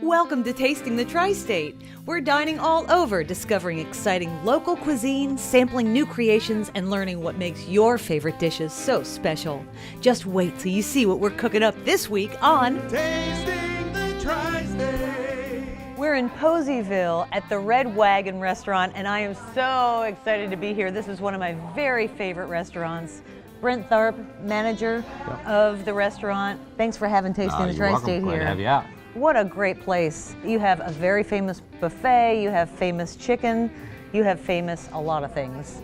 Welcome to Tasting the Tri-State. We're dining all over, discovering exciting local cuisine, sampling new creations, and learning what makes your favorite dishes so special. Just wait till you see what we're cooking up this week on Tasting the Tri-State. We're in Poseyville at the Red Wagon restaurant, and I am so excited to be here. This is one of my very favorite restaurants. Brent Tharp, manager of the restaurant. Thanks for having Tasting the Tri-State here. Glad to have you out. What a great place. You have a very famous buffet, you have famous chicken, you have famous a lot of things.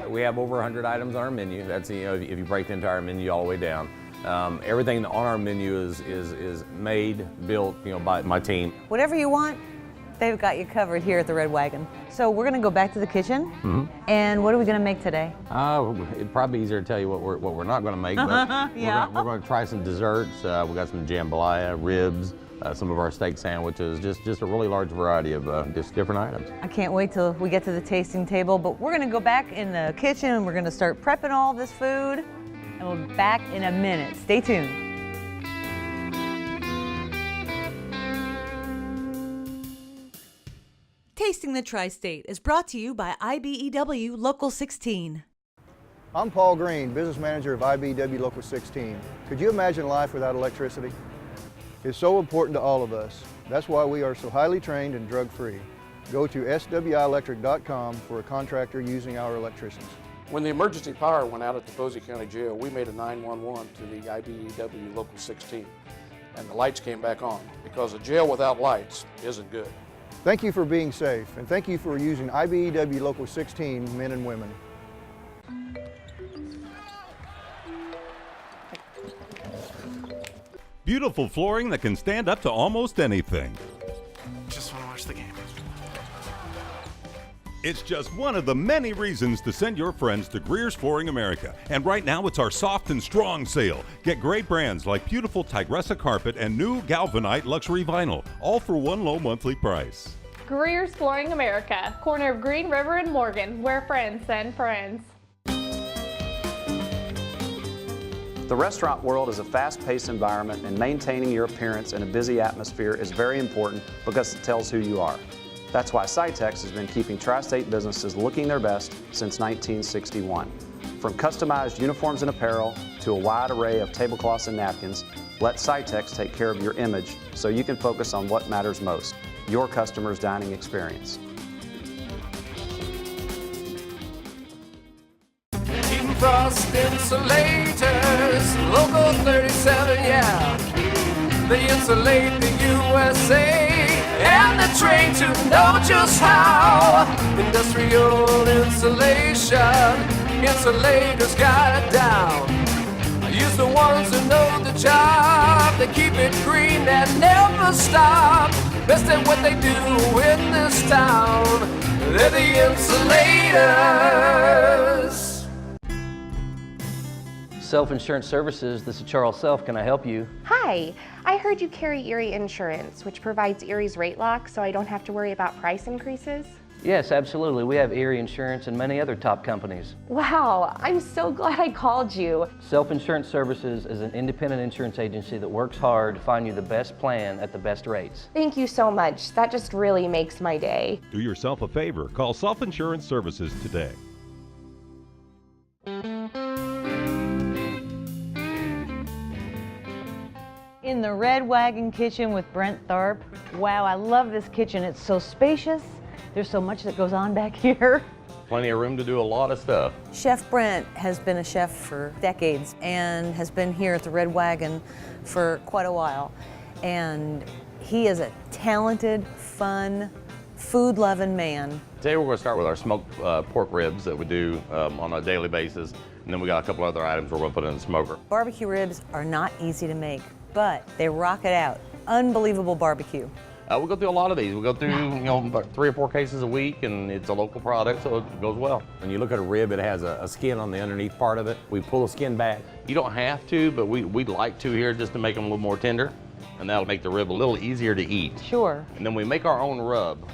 We have over 100 items on our menu. That's, if you break the entire menu all the way down. Everything on our menu is made, built, by my team. Whatever you want, they've got you covered here at the Red Wagon. So we're gonna go back to the kitchen, and what are we gonna make today? It'd probably be easier to tell you what we're not going to make, but Yeah. we're going to try some desserts. We got some jambalaya, ribs, some of our steak sandwiches, just a really large variety of just different items. I can't wait till we get to the tasting table, but we're gonna go back in the kitchen and we're gonna start prepping all this food, and we'll be back in a minute. Stay tuned. Tasting the Tri-State is brought to you by IBEW Local 16. I'm Paul Green, business manager of IBEW Local 16. Could you imagine life without electricity? It's so important to all of us. That's why we are so highly trained and drug-free. Go to swielectric.com for a contractor using our electricians. When the emergency power went out at the Posey County Jail, we made a 911 to the IBEW Local 16, and the lights came back on, because a jail without lights isn't good. Thank you for being safe, and thank you for using IBEW Local 16 men and women. Beautiful flooring that can stand up to almost anything. Just want to watch the game. It's just one of the many reasons to send your friends to Greer's Flooring America. And right now it's our soft and strong sale. Get great brands like beautiful Tigressa carpet and new Galvanite luxury vinyl, all for one low monthly price. Greer's Flooring America, corner of Green River and Morgan, where friends send friends. The restaurant world is a fast-paced environment, and maintaining your appearance in a busy atmosphere is very important because it tells who you are. That's why Cytex has been keeping Tri-State businesses looking their best since 1961. From customized uniforms and apparel to a wide array of tablecloths and napkins, let Cytex take care of your image so you can focus on what matters most, your customers' dining experience. Frost Insulators, Local 37, yeah. They insulate the USA and they're trained to know just how. Industrial insulation, insulators got it down. Use the ones who know the job. They keep it green and never stop. Best at what they do in this town. They're the insulators. Self-Insurance Services, this is Charles Self. Can I help you? Hi, I heard you carry Erie Insurance, which provides Erie's rate lock so I don't have to worry about price increases. Yes, absolutely. We have Erie Insurance and many other top companies. Wow, I'm so glad I called you. Self-Insurance Services is an independent insurance agency that works hard to find you the best plan at the best rates. Thank you so much. That just really makes my day. Do yourself a favor. Call Self-Insurance Services today. In the Red Wagon kitchen with Brent Tharp. Wow, I love this kitchen. It's so spacious. There's so much that goes on back here. Plenty of room to do a lot of stuff. Chef Brent has been a chef for decades and has been here at the Red Wagon for quite a while. And he is a talented, fun, food-loving man. Today we're going to start with our smoked pork ribs that we do on a daily basis. And then we got a couple other items we're going to put in the smoker. Barbecue ribs are not easy to make, but they rock it out. Unbelievable barbecue. We go through a lot of these. We go through, about 3 or 4 cases a week, and it's a local product, so it goes well. When you look at a rib, it has a skin on the underneath part of it. We pull the skin back. You don't have to, but we'd like to here just to make them a little more tender, and that'll make the rib a little easier to eat. Sure. And then we make our own rub.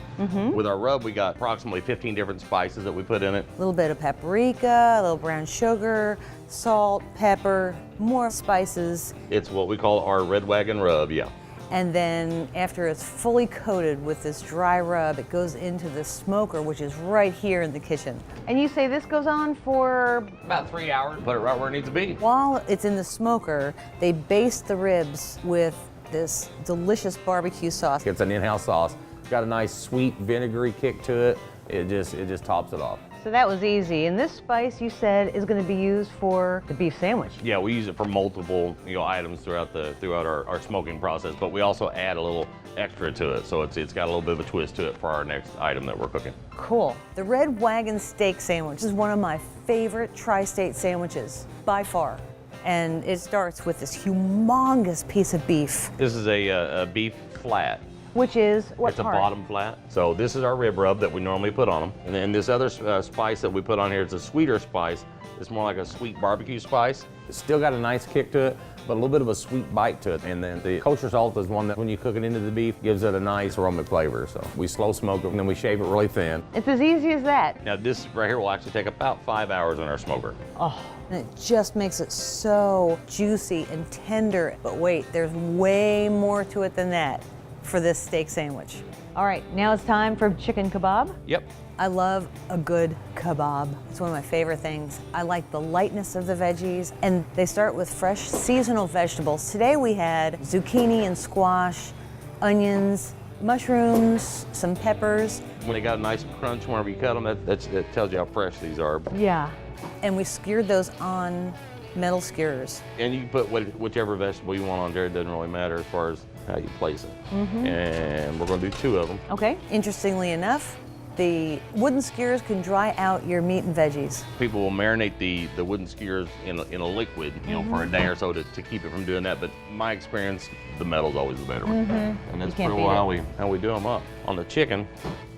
With our rub, we got approximately 15 different spices that we put in it. A little bit of paprika, a little brown sugar, salt, pepper, more spices. It's what we call our Red Wagon rub, yeah. And then after it's fully coated with this dry rub, it goes into the smoker, which is right here in the kitchen. And you say this goes on for? About 3 hours. Put it right where it needs to be. While it's in the smoker, they baste the ribs with this delicious barbecue sauce. It's an in-house sauce. It's got a nice sweet vinegary kick to it. It just tops it off. So that was easy. And this spice, you said, is going to be used for the beef sandwich. Yeah, we use it for multiple items throughout our smoking process, but we also add a little extra to it, so it's got a little bit of a twist to it for our next item that we're cooking. Cool. The Red Wagon steak sandwich is one of my favorite tri-state sandwiches by far. And it starts with this humongous piece of beef. This is a beef flat. Which is what It's a part? bottom flat. So this is our rib rub that we normally put on them. And then this other spice that we put on here is a sweeter spice. It's more like a sweet barbecue spice. It's still got a nice kick to it, but a little bit of a sweet bite to it. And then the kosher salt is one that when you cook it into the beef, gives it a nice aromatic flavor. So we slow smoke it and then we shave it really thin. It's as easy as that. Now this right here will actually take about 5 hours in our smoker. Oh, and it just makes it so juicy and tender. But wait, there's way more to it than that for this steak sandwich. All right, now it's time for chicken kebab. Yep. I love a good kebab. It's one of my favorite things. I like the lightness of the veggies, and they start with fresh seasonal vegetables. Today we had zucchini and squash, onions, mushrooms, some peppers. When they got a nice crunch whenever you cut them, that tells you how fresh these are. Yeah. And we skewered those on metal skewers. And you can put whichever vegetable you want on there. It doesn't really matter as far as how you place it. And we're going to do 2 of them. Okay. Interestingly enough, the wooden skewers can dry out your meat and veggies. People will marinate the wooden skewers in a liquid, for a day or so to keep it from doing that. But in my experience, the metal's always the better one. And that's pretty well how we do them up. On the chicken,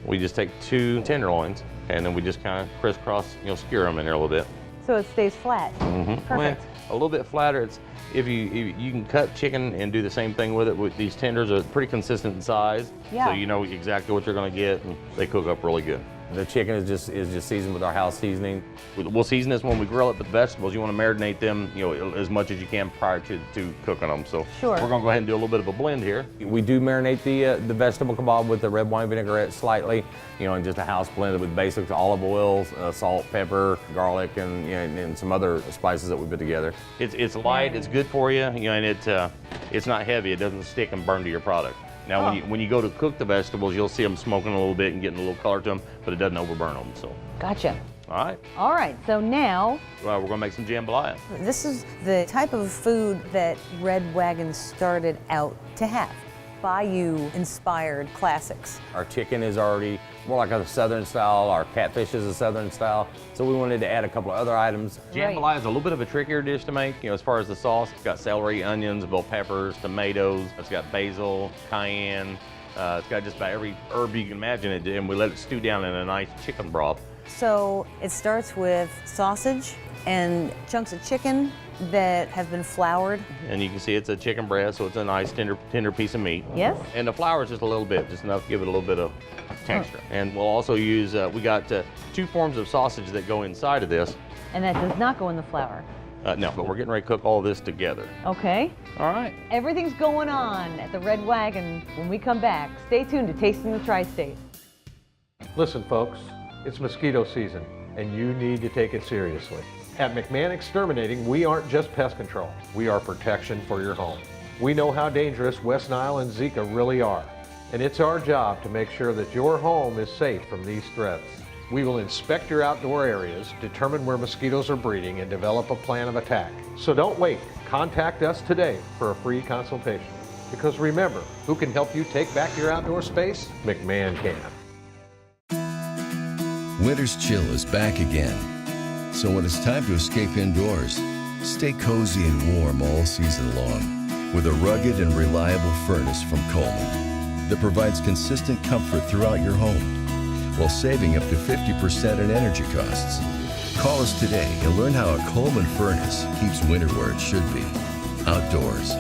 we just take 2 tenderloins and then we just kind of crisscross, skewer them in there a little bit. So it stays flat. Perfect. Well, a little bit flatter. It's if you can cut chicken and do the same thing with it. With these tenders are pretty consistent in size, so you know exactly what you're going to get, and they cook up really good. The chicken is just seasoned with our house seasoning. We'll season this when we grill it, but the vegetables you want to marinate them, as much as you can prior to cooking them. So Sure. we're going to go ahead and do a little bit of a blend here. We do marinate the vegetable kebab with the red wine vinaigrette slightly, and just a house blended with basic olive oils, salt, pepper, garlic, and some other spices that we put together. It's light, it's good for you, and it's not heavy. It doesn't stick and burn to your product. Now, when you go to cook the vegetables, you'll see them smoking a little bit and getting a little color to them, but it doesn't overburn them. So. Gotcha. All right. All right, so now Well, we're gonna make some jambalaya. this is the type of food that Red Wagon started out to have. Bayou-inspired classics. Our chicken is already more like a southern style. Our catfish is a southern style. So we wanted to add a couple of other items. Jambalaya is a little bit of a trickier dish to make. As far as the sauce, it's got celery, onions, bell peppers, tomatoes. It's got basil, cayenne. It's got just about every herb you can imagine it, and we let it stew down in a nice chicken broth. So it starts with sausage and chunks of chicken that have been floured. And you can see it's a chicken breast, so it's a nice tender piece of meat. Yes. And the flour is just a little bit, just enough to give it a little bit of texture. And we'll also use, we got 2 forms of sausage that go inside of this. And that does not go in the flour. No, but we're getting ready to cook all this together. Okay. All right. Everything's going on at the Red Wagon. When we come back, stay tuned to Tasting the Tri-State. Listen, folks, it's mosquito season, and you need to take it seriously. At McMahon Exterminating, we aren't just pest control. We are protection for your home. We know how dangerous West Nile and Zika really are, and it's our job to make sure that your home is safe from these threats. We will inspect your outdoor areas, determine where mosquitoes are breeding, and develop a plan of attack. So don't wait. Contact us today for a free consultation. Because remember, who can help you take back your outdoor space? McMahon can. Winter's chill is back again. So when it's time to escape indoors, stay cozy and warm all season long with a rugged and reliable furnace from Coleman that provides consistent comfort throughout your home while saving up to 50% in energy costs. Call us today and learn how a Coleman furnace keeps winter where it should be, outdoors.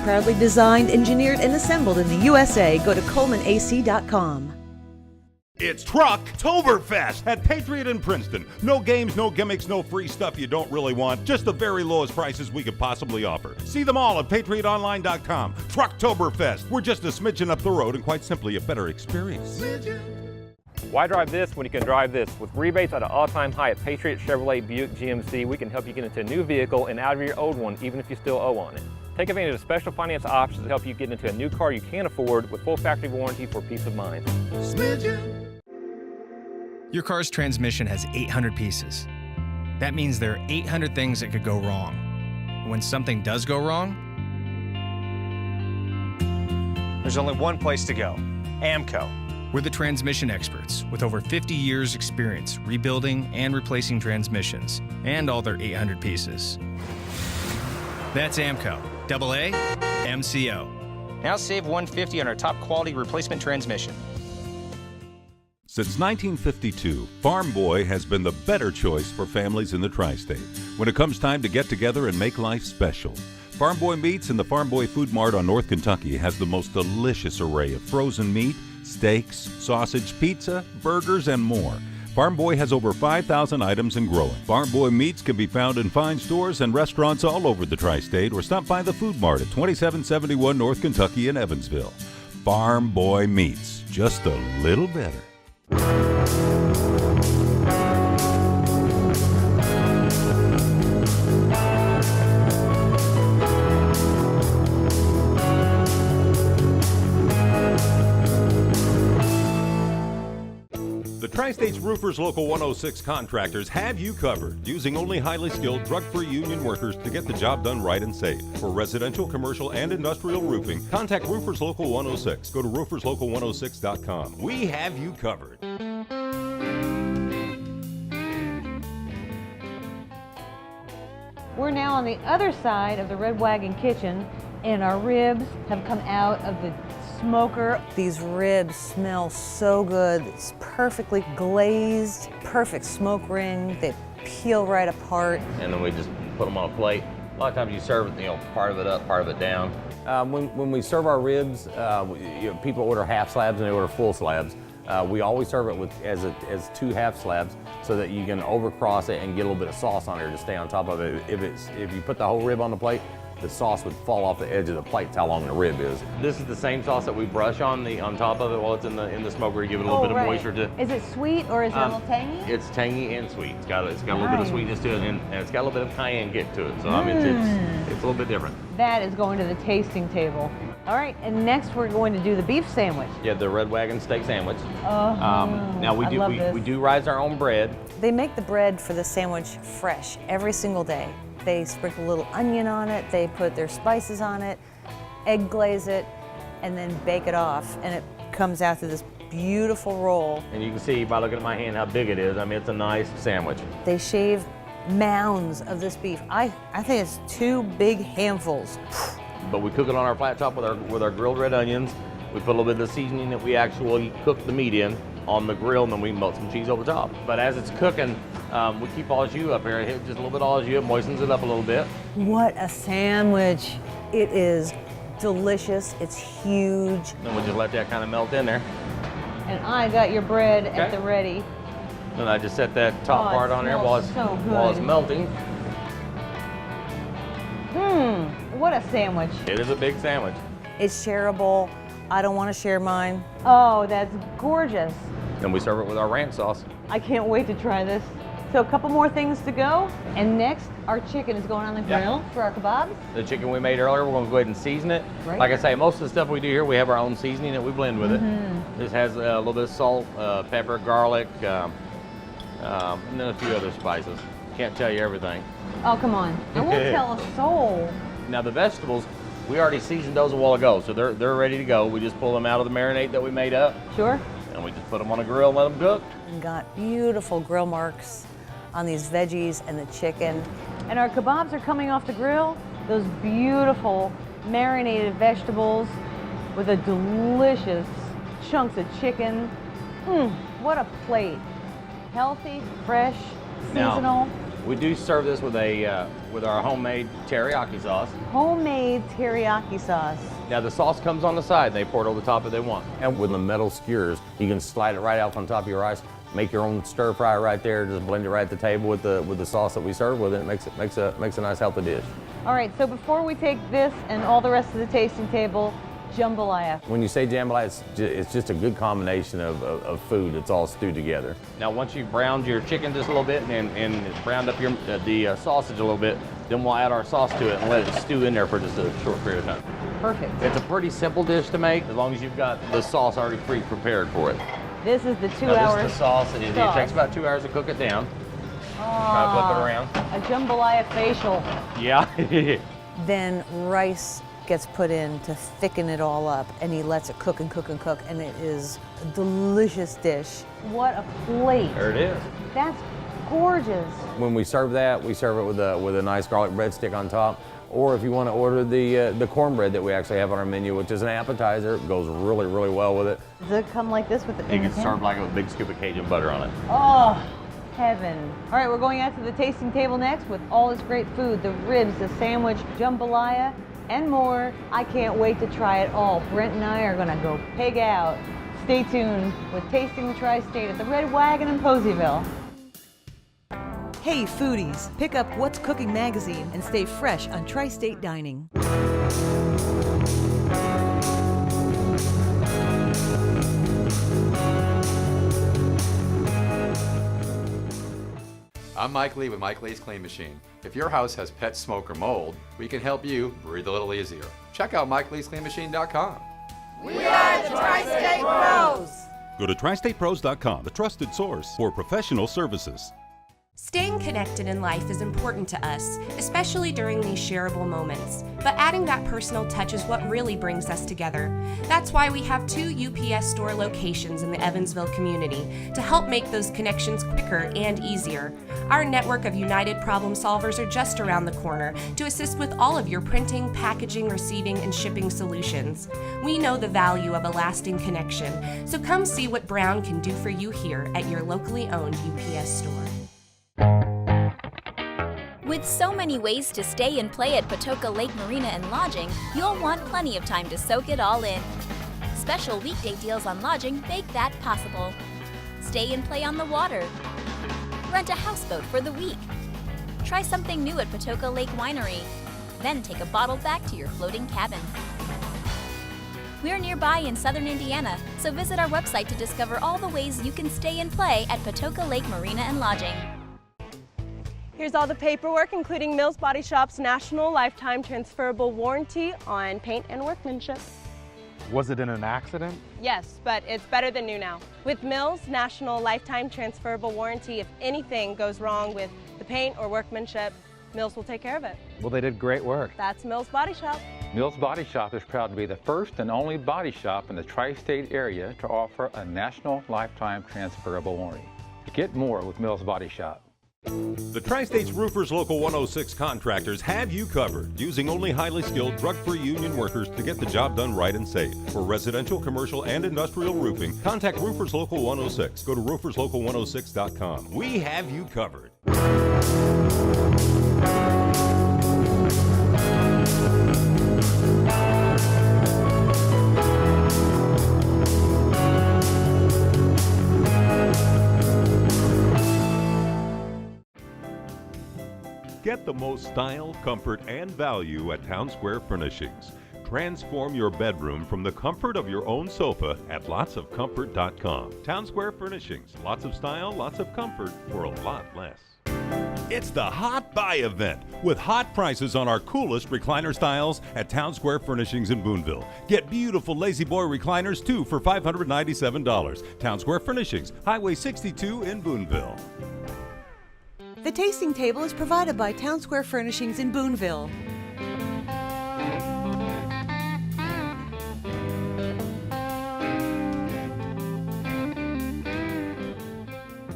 Proudly designed, engineered, and assembled in the USA. Go to ColemanAC.com. It's Trucktoberfest at Patriot in Princeton. No games, no gimmicks, no free stuff you don't really want. Just the very lowest prices we could possibly offer. See them all at patriotonline.com. Trucktoberfest. We're just a smidgen up the road and quite simply a better experience. Why drive this when you can drive this? With rebates at an all-time high at Patriot Chevrolet Buick GMC, we can help you get into a new vehicle and out of your old one, even if you still owe on it. Take advantage of special finance options to help you get into a new car you can afford with full factory warranty for peace of mind. Your car's transmission has 800 pieces. That means there are 800 things that could go wrong. When something does go wrong, there's only one place to go, AMCO. We're the transmission experts with over 50 years experience rebuilding and replacing transmissions and all their 800 pieces. That's AMCO, AA, MCO. Now save $150 on our top quality replacement transmission. Since 1952, Farm Boy has been the better choice for families in the tri-state when it comes time to get together and make life special. Farm Boy Meats in the Farm Boy Food Mart on North Kentucky has the most delicious array of frozen meat, steaks, sausage, pizza, burgers, and more. Farm Boy has over 5,000 items and growing. Farm Boy Meats can be found in fine stores and restaurants all over the tri-state, or stop by the Food Mart at 2771 North Kentucky in Evansville. Farm Boy Meats, just a little better. The Tri-States Roofers Local 106 contractors have you covered, using only highly skilled, drug-free union workers to get the job done right and safe. For residential, commercial, and industrial roofing, contact Roofers Local 106. Go to rooferslocal106.com. We have you covered. We're now on the other side of the Red Wagon kitchen, and our ribs have come out of the smoker. These ribs smell so good. It's perfectly glazed, perfect smoke ring. They peel right apart. And then we just put them on a plate. A lot of times you serve it, part of it up, part of it down. When we serve our ribs, people order half slabs and they order full slabs. We always serve it as 2 half slabs so that you can overcross it and get a little bit of sauce on there to stay on top of it. If you put the whole rib on the plate, the sauce would fall off the edge of the plate. That's how long the rib is. This is the same sauce that we brush on top of it while it's in the smoker. You give it a little bit of moisture to. Is it sweet or is it a little tangy? It's tangy and sweet. It's got a little bit of sweetness to it, and it's got a little bit of cayenne kick to it. So I mean, it's a little bit different. That is going to the tasting table. All right, and next we're going to do the beef sandwich. Yeah, the Red Wagon steak sandwich. Now we do rise our own bread. They make the bread for the sandwich fresh every single day. They sprinkle a little onion on it, they put their spices on it, egg glaze it, and then bake it off, and it comes out to this beautiful roll. And you can see by looking at my hand how big it is. I mean, it's a nice sandwich. They shave mounds of this beef. I think it's 2 big handfuls. But we cook it on our flat top with our grilled red onions. We put a little bit of the seasoning that we actually cook the meat in on the grill, and then we melt some cheese over the top. But as it's cooking, we keep au jus up here. Just a little bit of au jus, moistens it up a little bit. What a sandwich. It is delicious. It's huge. Then we just let that kind of melt in there. And I got your bread at the ready. Then I just set that top part on there while it's melting. What a sandwich. It is a big sandwich. It's shareable. I don't want to share mine. Oh, that's gorgeous. And we serve it with our ranch sauce. I can't wait to try this. So a couple more things to go. And next, our chicken is going on the grill for our kebabs. The chicken we made earlier, we're going to go ahead and season it. Right. Like I say, most of the stuff we do here, we have our own seasoning that we blend with it. This has a little bit of salt, pepper, garlic, and then a few other spices. Can't tell you everything. Oh, come on. I won't tell a soul. Now the vegetables, we already seasoned those a while ago, so they're ready to go. We just pull them out of the marinade that we made up. Sure. And we just put them on a grill and let them cook. And got beautiful grill marks on these veggies and the chicken. And our kebabs are coming off the grill. Those beautiful marinated vegetables with a delicious chunks of chicken. What a plate. Healthy, fresh, seasonal. Now, we do serve this with our homemade teriyaki sauce. Homemade teriyaki sauce. Now the sauce comes on the side, and they pour it over the top if they want. And with the metal skewers, you can slide it right out on top of your rice. Make your own stir fry right there. Just blend it right at the table with the sauce that we serve with it. It makes a nice healthy dish. All right, so before we take this and all the rest of the tasting table, jambalaya. When you say jambalaya, it's just a good combination of food. It's all stewed together. Now, once you've browned your chicken just a little bit and browned up the sausage a little bit, then we'll add our sauce to it and let it stew in there for just a short period of time. Perfect. It's a pretty simple dish to make as long as you've got the sauce already pre-prepared for it. This is the 2 Now, hours. this is the sauce. It takes about 2 hours to cook it down. Try to flip it around. A jambalaya facial. Yeah. Then rice gets put in to thicken it all up, and he lets it cook and cook and cook, and it is a delicious dish. What a plate. There it is. That's gorgeous. When we serve that, we serve it with a nice garlic breadstick on top. Or if you want to order the cornbread that we actually have on our menu, which is an appetizer, it goes really, really well with it. Does it come like this with the You can serve like a big scoop of Cajun butter on it. Oh, heaven. All right, we're going out to the tasting table next with all this great food, the ribs, the sandwich, jambalaya, and more. I can't wait to try it all. Brent and I are gonna go pig out. Stay tuned with Tasting the Tri-State at the Red Wagon in Poseyville. Hey foodies, pick up What's Cooking magazine and stay fresh on Tri-State dining. I'm Mike Lee with Mike Lee's Clean Machine. If your house has pet smoke or mold, we can help you breathe a little easier. Check out MikeLee'sCleanMachine.com. We are the Tri-State Pros. Go to TriStatePros.com, the trusted source for professional services. Staying connected in life is important to us, especially during these shareable moments. But adding that personal touch is what really brings us together. That's why we have 2 UPS store locations in the Evansville community to help make those connections quicker and easier. Our network of United Problem Solvers are just around the corner to assist with all of your printing, packaging, receiving, and shipping solutions. We know the value of a lasting connection, so come see what Brown can do for you here at your locally owned UPS store. With so many ways to stay and play at Patoka Lake Marina and Lodging, you'll want plenty of time to soak it all in. Special weekday deals on lodging make that possible. Stay and play on the water. Rent a houseboat for the week. Try something new at Patoka Lake Winery. Then take a bottle back to your floating cabin. We're nearby in southern Indiana, so visit our website to discover all the ways you can stay and play at Patoka Lake Marina and Lodging. Here's all the paperwork, including Mills Body Shop's national lifetime transferable warranty on paint and workmanship. Was it in an accident? Yes, but it's better than new now. With Mills' national lifetime transferable warranty, if anything goes wrong with the paint or workmanship, Mills will take care of it. Well, they did great work. That's Mills Body Shop. Mills Body Shop is proud to be the first and only body shop in the tri-state area to offer a national lifetime transferable warranty. Get more with Mills Body Shop. The Tri-State's Roofers Local 106 contractors have you covered, using only highly skilled, drug-free union workers to get the job done right and safe. For residential, commercial, and industrial roofing, contact Roofers Local 106. Go to rooferslocal106.com. We have you covered. Get the most style, comfort, and value at Town Square Furnishings. Transform your bedroom from the comfort of your own sofa at lotsofcomfort.com. Town Square Furnishings. Lots of style, lots of comfort for a lot less. It's the Hot Buy event with hot prices on our coolest recliner styles at Town Square Furnishings in Boonville. Get beautiful Lazy Boy recliners, 2 for $597. Town Square Furnishings, Highway 62 in Boonville. The tasting table is provided by Town Square Furnishings in Boonville.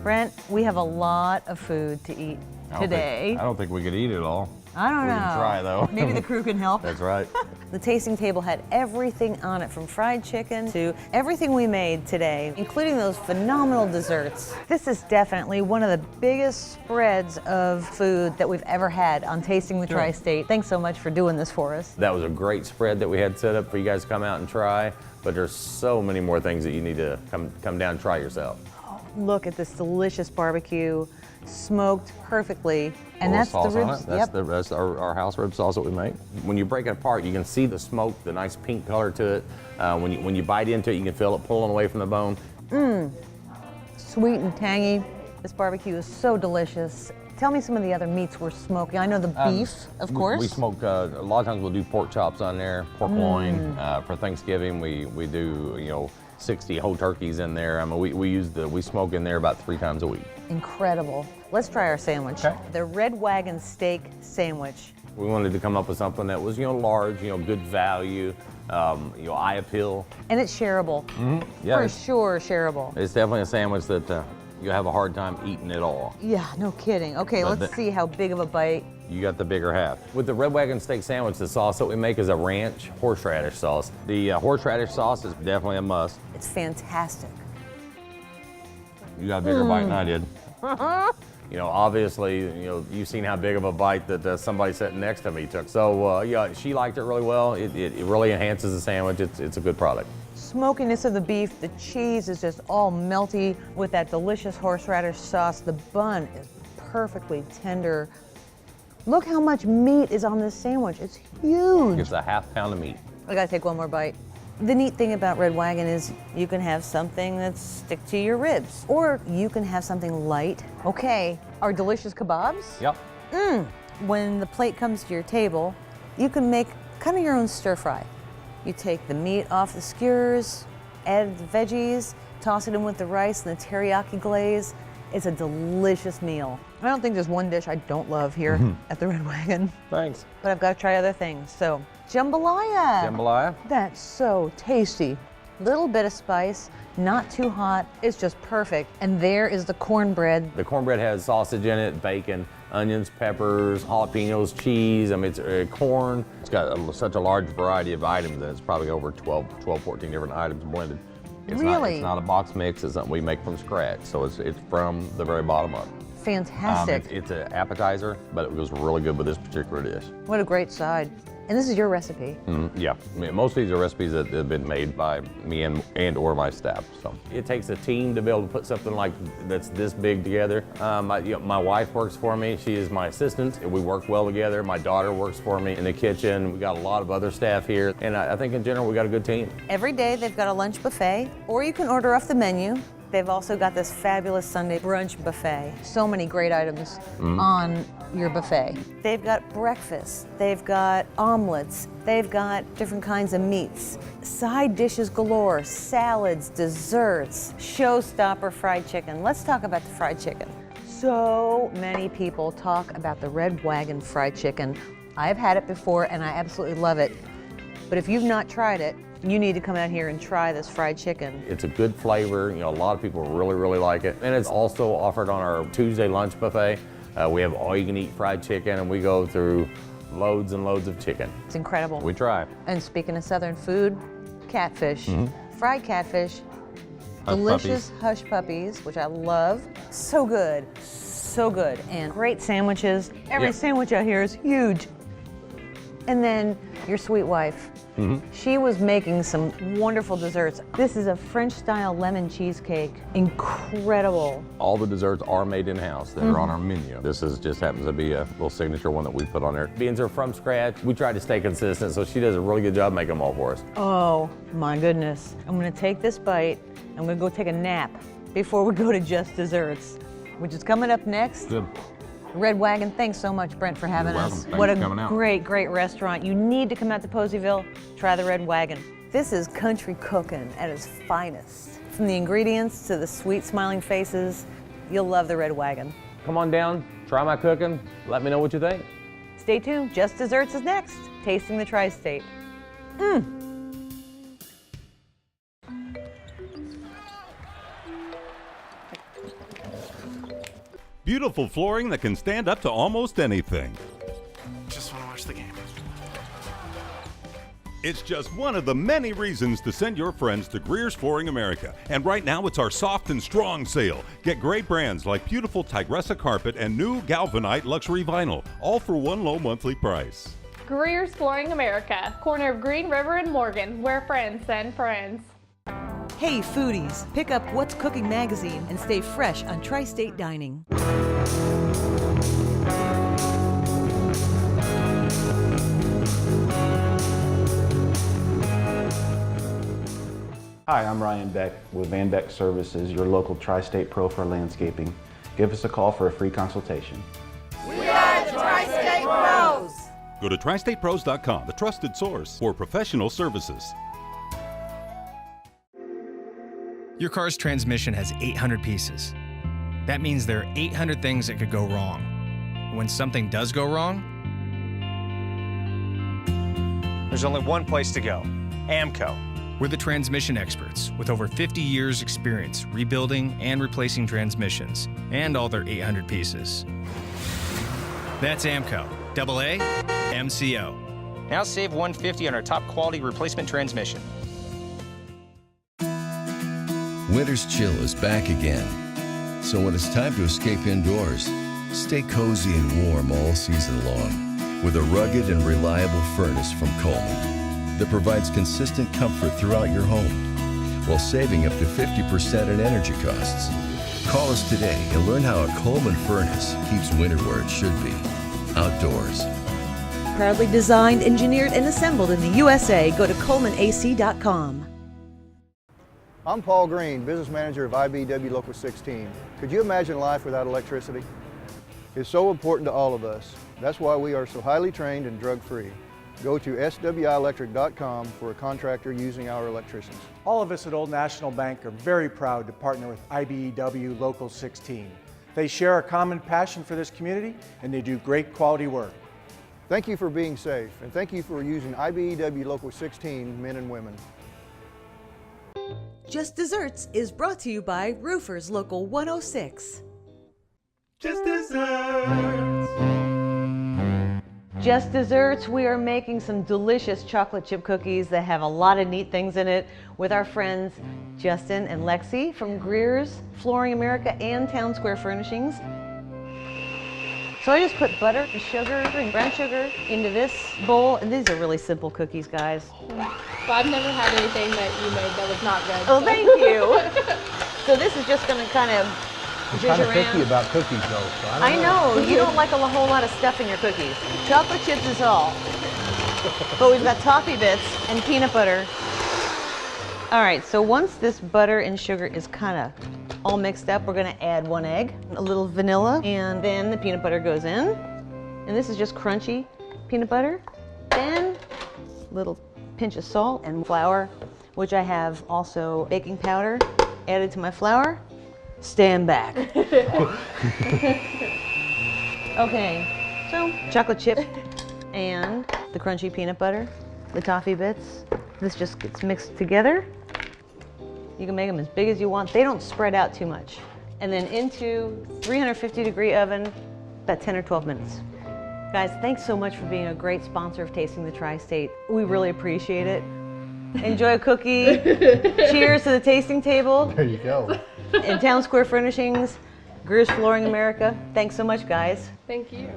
Brent, we have a lot of food to eat today. I don't think we could eat it all. I don't know. We can try though. Maybe the crew can help. That's right. The tasting table had everything on it, from fried chicken to everything we made today, including those phenomenal desserts. This is definitely one of the biggest spreads of food that we've ever had on Tasting the Tri-State. Thanks so much for doing this for us. That was a great spread that we had set up for you guys to come out and try, but there's so many more things that you need to come down and try yourself. Look at this delicious barbecue, smoked perfectly. And that's sauce the ribs. on it. That's our house rib sauce that we make. When you break it apart, you can see the smoke, the nice pink color to it. When you bite into it, you can feel it pulling away from the bone. Sweet and tangy. This barbecue is so delicious. Tell me some of the other meats we're smoking. I know the beef, of course. We smoke, a lot of times we'll do pork chops on there, pork loin. For Thanksgiving, we do, 60 whole turkeys in there. I mean, we smoke in there about 3 times a week. Incredible. Let's try our sandwich. Okay. The Red Wagon steak sandwich. We wanted to come up with something that was, large, good value, eye appeal. And it's shareable. Yeah, For sure, shareable. It's definitely a sandwich that you'll have a hard time eating it all. Yeah, no kidding. Okay, But let's see how big of a bite. You got the bigger half. With the Red Wagon steak sandwich, the sauce that we make is a ranch horseradish sauce. The horseradish sauce is definitely a must. It's fantastic. You got a bigger bite than I did. Obviously, you've seen how big of a bite that somebody sitting next to me took. So, yeah, she liked it really well. It really enhances the sandwich. It's a good product. Smokiness of the beef, the cheese is just all melty with that delicious horseradish sauce. The bun is perfectly tender. Look how much meat is on this sandwich. It's huge. It's a half pound of meat. I gotta take one more bite. The neat thing about Red Wagon is you can have something that stick to your ribs, or you can have something light. Okay, our delicious kebabs. Yep. When the plate comes to your table, you can make kind of your own stir fry. You take the meat off the skewers, add the veggies, toss it in with the rice and the teriyaki glaze. It's a delicious meal. I don't think there's one dish I don't love here at the Red Wagon. Thanks. But I've got to try other things. So, jambalaya. Jambalaya. That's so tasty. Little bit of spice, not too hot. It's just perfect. And there is the cornbread. The cornbread has sausage in it, bacon, onions, peppers, jalapenos, cheese. I mean, it's corn. It's got such a large variety of items that it's probably over 12, 14 different items blended. Really? It's not a box mix. It's something we make from scratch. So it's from the very bottom up. Fantastic. It's an appetizer, but it goes really good with this particular dish. What a great side. And this is your recipe. Yeah, I mean, most of these are recipes that have been made by me and or my staff. So it takes a team to be able to put something like that's this big together. My wife works for me. She is my assistant. We work well together. My daughter works for me in the kitchen. We got a lot of other staff here. And I think in general, we got a good team. Every day they've got a lunch buffet, or you can order off the menu. They've also got this fabulous Sunday brunch buffet. So many great items on your buffet. They've got breakfast, they've got omelets, they've got different kinds of meats, side dishes galore, salads, desserts, showstopper fried chicken. Let's talk about the fried chicken. So many people talk about the Red Wagon fried chicken. I've had it before and I absolutely love it. But if you've not tried it, you need to come out here and try this fried chicken. It's a good flavor. A lot of people really, really like it. And it's also offered on our Tuesday lunch buffet. We have all-you-can-eat fried chicken, and we go through loads and loads of chicken. It's incredible. We try. And speaking of Southern food, catfish, fried catfish, delicious hush puppies, which I love. So good, so good. And great sandwiches. Every sandwich out here is huge. And then your sweet wife. She was making some wonderful desserts. This is a French-style lemon cheesecake. Incredible. All the desserts are made in-house. They're on our menu. This just happens to be a little signature one that we put on there. Beans are from scratch. We try to stay consistent, so she does a really good job making them all for us. Oh, my goodness. I'm gonna take this bite. I'm gonna go take a nap before we go to Just Desserts, which is coming up next. Good. Red Wagon, thanks so much, Brent, for having You're us. welcome. Thanks What for a coming out. great, great restaurant. You need to come out to Poseyville, try the Red Wagon. This is country cooking at its finest. From the ingredients to the sweet smiling faces, you'll love the Red Wagon. Come on down, try my cooking, let me know what you think. Stay tuned, Just Desserts is next. Tasting the Tri-State. Beautiful flooring that can stand up to almost anything. Just want to watch the game. It's just one of the many reasons to send your friends to Greer's Flooring America. And right now it's our soft and strong sale. Get great brands like beautiful Tigressa carpet and new Galvanite luxury vinyl, all for one low monthly price. Greer's Flooring America, corner of Green River and Morgan, where friends send friends. Hey foodies, pick up What's Cooking magazine and stay fresh on Tri-State Dining. Hi, I'm Ryan Beck with Van Beck Services, your local Tri-State Pro for landscaping. Give us a call for a free consultation. We are the Tri-State Pros! Go to tristatepros.com, the trusted source for professional services. Your car's transmission has 800 pieces. That means there are 800 things that could go wrong. When something does go wrong, There's only one place to go, AMCO. we're the transmission experts with over 50 years experience rebuilding and replacing transmissions and all their 800 pieces. That's AMCO, AA, MCO. Now save $150 on our top quality replacement transmission. Winter's chill is back again. So when it's time to escape indoors, stay cozy and warm all season long with a rugged and reliable furnace from Coleman that provides consistent comfort throughout your home while saving up to 50% in energy costs. Call us today and learn how a Coleman furnace keeps winter where it should be, outdoors. Proudly designed, engineered, and assembled in the USA. Go to ColemanAC.com. I'm Paul Green, business manager of IBEW Local 16. Could you imagine life without electricity? It's so important to all of us. That's why we are so highly trained and drug-free. Go to swielectric.com for a contractor using our electricians. All of us at Old National Bank are very proud to partner with IBEW Local 16. They share a common passion for this community and they do great quality work. Thank you for being safe, and thank you for using IBEW Local 16 men and women. Just Desserts is brought to you by Roofers Local 106. Just Desserts! Just Desserts, we are making some delicious chocolate chip cookies that have a lot of neat things in it with our friends Justin and Lexi from Greer's Flooring America and Town Square Furnishings. So I just put butter and sugar and brown sugar into this bowl, and these are really simple cookies, guys. Well, I've never had anything that you made that was not good. Oh, so. thank you. So this is just going to kind of I'm kind of picky about cookies though. So I know, you don't like a whole lot of stuff in your cookies. Chocolate chips is all. But we've got toffee bits and peanut butter. All right, so once this butter and sugar is kind of all mixed up, we're gonna add 1 egg, a little vanilla, and then the peanut butter goes in. And this is just crunchy peanut butter. Then a little pinch of salt and flour, which I have also baking powder added to my flour. Stand back. Okay, so chocolate chip and the crunchy peanut butter, the toffee bits. This just gets mixed together. You can make them as big as you want. They don't spread out too much. And then into 350-degree oven, about 10 or 12 minutes. Guys, thanks so much for being a great sponsor of Tasting the Tri-State. We really appreciate it. Enjoy a cookie. Cheers to the tasting table. There you go. And Town Square Furnishings, Greer's Flooring America. Thanks so much, guys. Thank you.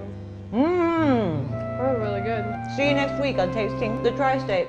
Mmm. We're really good. See you next week on Tasting the Tri-State.